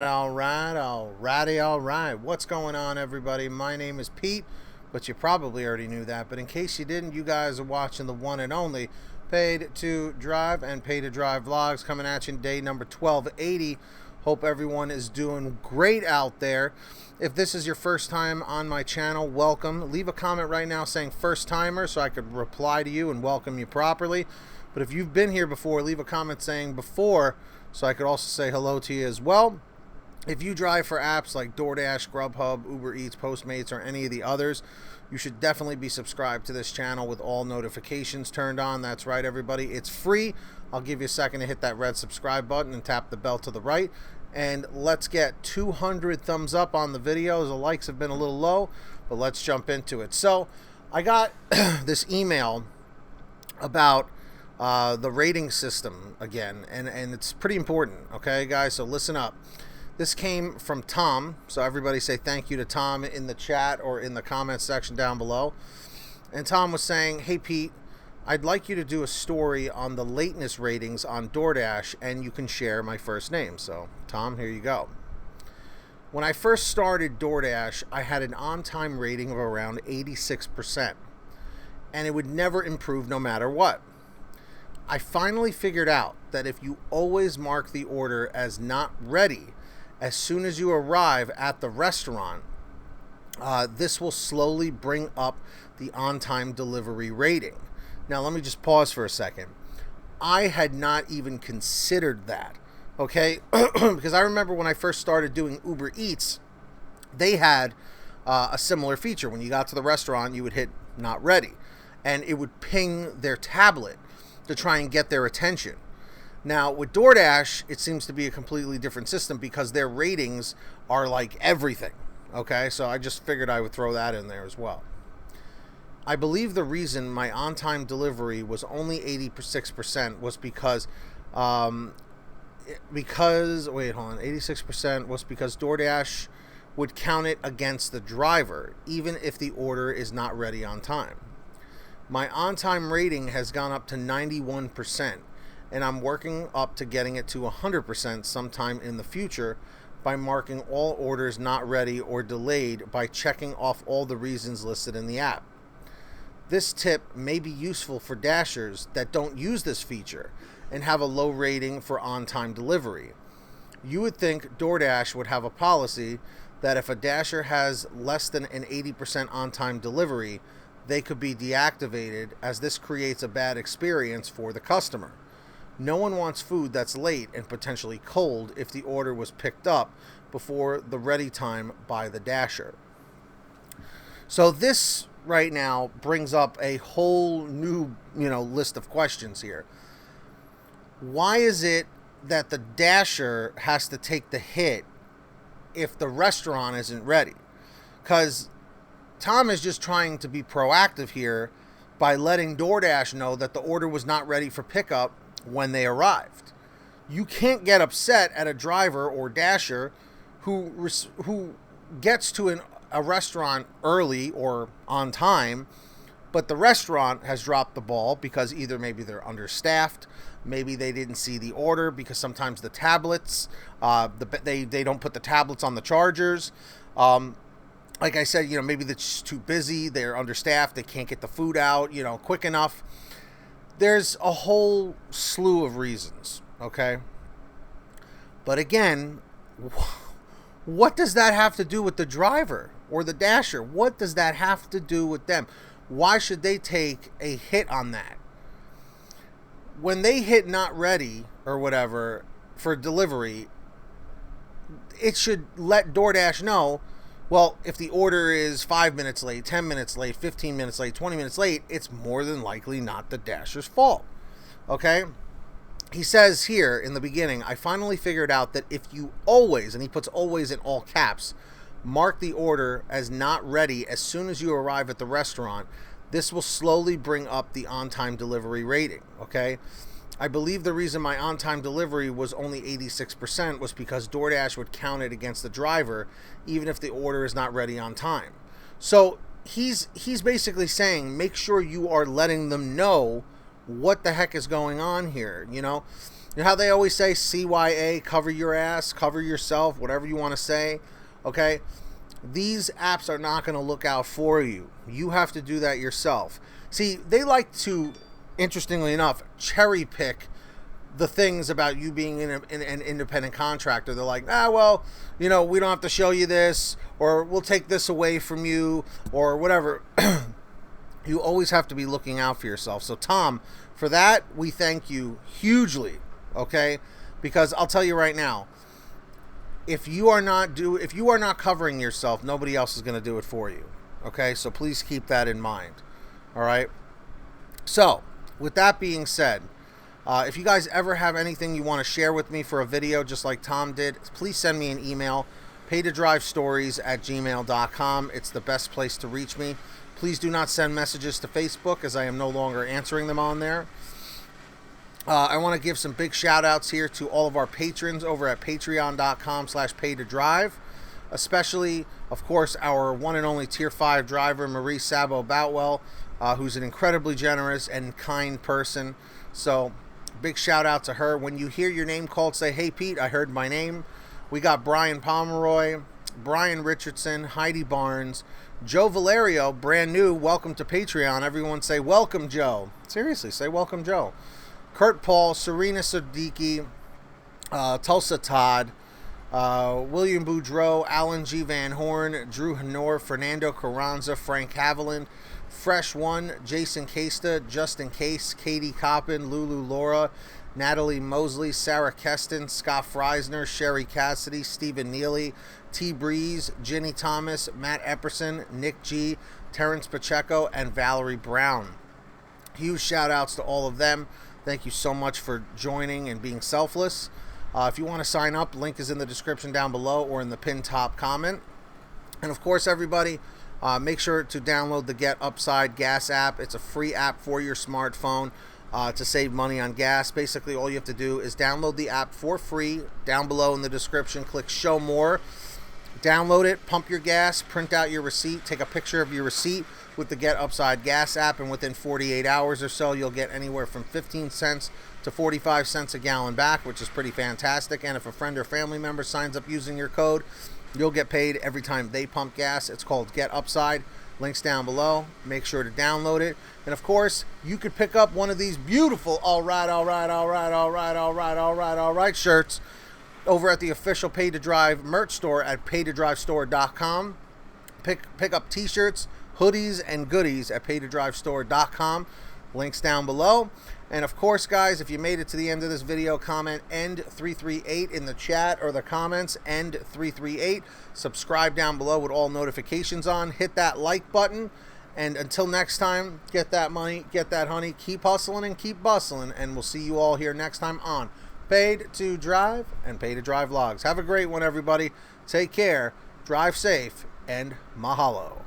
All right. What's going on, everybody? My name is Pete, but you probably already knew that. But in case you didn't, you guys are watching the one and only Paid to Drive and Pay to Drive Vlogs coming at you day number 1280. Hope everyone is doing great out there. If this is your first time on my channel, welcome. Leave a comment right now saying first timer so I could reply to you and welcome you properly. But if you've been here before, leave a comment saying before so I could also say hello to you as well. If you drive for apps like DoorDash, GrubHub, UberEATS, Postmates, or any of the others, you should definitely be subscribed to this channel with all notifications turned on. That's right, everybody. It's free. I'll give you a second to hit that red subscribe button and tap the bell to the right. And let's get 200 thumbs up on the videos. The likes have been a little low, but let's jump into it. So I got this email about the rating system again, and it's pretty important, okay, guys? So listen up. This came from Tom, so everybody say thank you to Tom in the chat or in the comment section down below. And Tom was saying, hey Pete, I'd like you to do a story on the lateness ratings on DoorDash, and you can share my first name. So Tom, here you go. When I first started DoorDash, I had an on-time rating of around 86%, and it would never improve no matter what. I finally figured out that if you always mark the order as not ready as soon as you arrive at the restaurant, this will slowly bring up the on-time delivery rating. Now, let me just pause for a second. I had not even considered that, okay? Because I remember when I first started doing Uber Eats, they had a similar feature. When you got to the restaurant, you would hit not ready, and it would ping their tablet to try and get their attention. Now, with DoorDash, it seems to be a completely different system because their ratings are like everything, okay? So I just figured I would throw that in there as well. I believe the reason my on-time delivery was only 86% was because, wait, hold on, 86% was because DoorDash would count it against the driver, even if the order is not ready on time. My on-time rating has gone up to 91%. And I'm working up to getting it to 100% sometime in the future by marking all orders not ready or delayed by checking off all the reasons listed in the app. This tip may be useful for Dashers that don't use this feature and have a low rating for on-time delivery. You would think DoorDash would have a policy that if a Dasher has less than an 80% on-time delivery, they could be deactivated, as this creates a bad experience for the customer. No one wants food that's late and potentially cold if the order was picked up before the ready time by the Dasher. So this right now brings up a whole new, list of questions here. Why is it that the Dasher has to take the hit if the restaurant isn't ready? Because Tom is just trying to be proactive here by letting DoorDash know that the order was not ready for pickup when they arrived. You can't get upset at a driver or Dasher who gets to a restaurant early or on time, but the restaurant has dropped the ball because either maybe they're understaffed, maybe they didn't see the order, because sometimes the tablets, they don't put the tablets on the chargers. Like I said, maybe they're just too busy, they're understaffed, they can't get the food out, quick enough. There's a whole slew of reasons, okay? But again, what does that have to do with the driver or the Dasher? What does that have to do with them? Why should they take a hit on that? When they hit not ready or whatever for delivery, it should let DoorDash know, well, if the order is 5 minutes late, 10 minutes late, 15 minutes late, 20 minutes late, it's more than likely not the Dasher's fault, okay? He says here in the beginning, I finally figured out that if you always, and he puts always in all caps, mark the order as not ready as soon as you arrive at the restaurant, this will slowly bring up the on-time delivery rating, okay? I believe the reason my on-time delivery was only 86% was because DoorDash would count it against the driver, even if the order is not ready on time. So he's basically saying, make sure you are letting them know what the heck is going on here, You know how they always say CYA, cover your ass, cover yourself, whatever you want to say, okay? These apps are not going to look out for you. You have to do that yourself. See, they like to, interestingly enough, cherry pick the things about you being an independent contractor. They're like, well, we don't have to show you this, or we'll take this away from you, or whatever. You always have to be looking out for yourself. So, Tom, for that, we thank you hugely, okay? Because I'll tell you right now, if you are not covering yourself, nobody else is going to do it for you, okay? So please keep that in mind, all right? So, with that being said, if you guys ever have anything you want to share with me for a video, just like Tom did, please send me an email, paytodrivestories@gmail.com. It's the best place to reach me. Please do not send messages to Facebook, as I am no longer answering them on there. I want to give some big shout outs here to all of our patrons over at patreon.com/paytodrive, especially, of course, our one and only Tier 5 driver, Marie Szabo Boutwell, who's an incredibly generous and kind person. So, big shout out to her. When you hear your name called, say, hey, Pete, I heard my name. We got Brian Pomeroy, Brian Richardson, Heidi Barnes, Joe Valerio, brand new. Welcome to Patreon. Everyone say, welcome, Joe. Seriously, say welcome, Joe. Kurt Paul, Serena Siddiqui, Tulsa Todd, William Boudreau, Alan G. Van Horn, Drew Hanor, Fernando Carranza, Frank Haviland, Fresh One, Jason Casta, Justin Case, Katie Coppin, Lulu Laura, Natalie Mosley, Sarah Keston, Scott Freisner, Sherry Cassidy, Stephen Neely, T. Breeze, Ginny Thomas, Matt Epperson, Nick G., Terrence Pacheco, and Valerie Brown. Huge shout outs to all of them. Thank you so much for joining and being selfless. If you want to sign up, link is in the description down below or in the pinned top comment. And of course, everybody, make sure to download the Get Upside Gas app. It's a free app for your smartphone to save money on gas. Basically, all you have to do is download the app for free. Down below in the description, click Show More. Download it, pump your gas, print out your receipt, take a picture of your receipt with the Get Upside Gas app, and within 48 hours or so, you'll get anywhere from 15 cents to 45 cents a gallon back, which is pretty fantastic. And if a friend or family member signs up using your code, you'll get paid every time they pump gas. It's called Get Upside. Links down below. Make sure to download it. And of course, you could pick up one of these beautiful all right shirts over at the official Pay to Drive merch store at paytodrivestore.com. Pick up t-shirts, hoodies, and goodies at paytodrivestore.com. Links down below. And of course, guys, if you made it to the end of this video, comment END 338 in the chat or the comments, END 338. Subscribe down below with all notifications on. Hit that like button. And until next time, get that money, get that honey, keep hustling and keep bustling. And we'll see you all here next time on Paid to Drive and Pay to Drive Vlogs. Have a great one, everybody. Take care, drive safe, and mahalo.